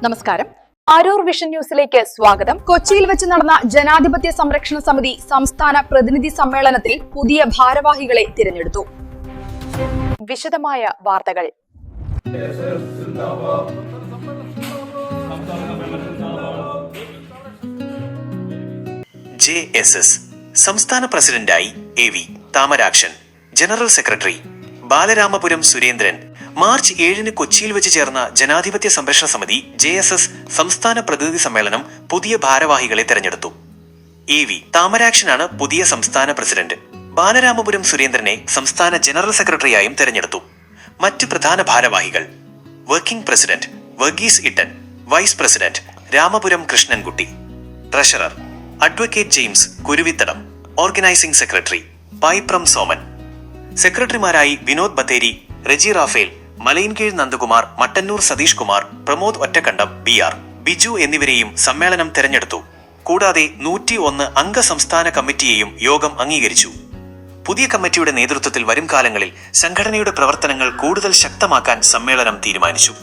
നമസ്കാരം. ആരൂർ വിഷൻ ന്യൂസിലേക്ക് സ്വാഗതം. കൊച്ചിയിൽ വെച്ച് നടന്ന ജനാധിപത്യ സംരക്ഷണ സമിതി സംസ്ഥാന പ്രതിനിധി സമ്മേളനത്തിൽ പുതിയ ഭാരവാഹികളെ തിരഞ്ഞെടുത്തു. വിശദമായ വാർത്തകൾ. JSS സംസ്ഥാന പ്രസിഡന്റായി AV Thamarakshan, general secretary Balaramapuram Surendran. March 7 കൊച്ചിയിൽ വെച്ച് ചേർന്ന ജനാധിപത്യ സംരക്ഷണ സമിതി JSS സംസ്ഥാന പ്രതിനിധി സമ്മേളനം പുതിയ ഭാരവാഹികളെ തെരഞ്ഞെടുത്തു. AV താമരാക്ഷനാണ് പുതിയ സംസ്ഥാന പ്രസിഡന്റ്. ബാലരാമപുരം സുരേന്ദ്രനെ സംസ്ഥാന ജനറൽ സെക്രട്ടറിയായും തെരഞ്ഞെടുത്തു. മറ്റ് പ്രധാന ഭാരവാഹികൾ: working president Varghese Ittan, vice president Ramapuram Krishnankutty, treasurer advocate James Kuruvithadam, organising secretary Payipram Soman. സെക്രട്ടറിമാരായി വിനോദ് ബത്തേരി, റെജി റാഫേൽ, മലയിൻകീഴ് നന്ദകുമാർ, മട്ടന്നൂർ സതീഷ് കുമാർ, പ്രമോദ് ഒറ്റക്കണ്ടം, BR ബിജു എന്നിവരെയും സമ്മേളനം തെരഞ്ഞെടുത്തു. കൂടാതെ 101 അംഗ സംസ്ഥാന കമ്മിറ്റിയെയും യോഗം അംഗീകരിച്ചു. പുതിയ കമ്മിറ്റിയുടെ നേതൃത്വത്തിൽ വരും കാലങ്ങളിൽ സംഘടനയുടെ പ്രവർത്തനങ്ങൾ കൂടുതൽ ശക്തമാക്കാൻ സമ്മേളനം തീരുമാനിച്ചു.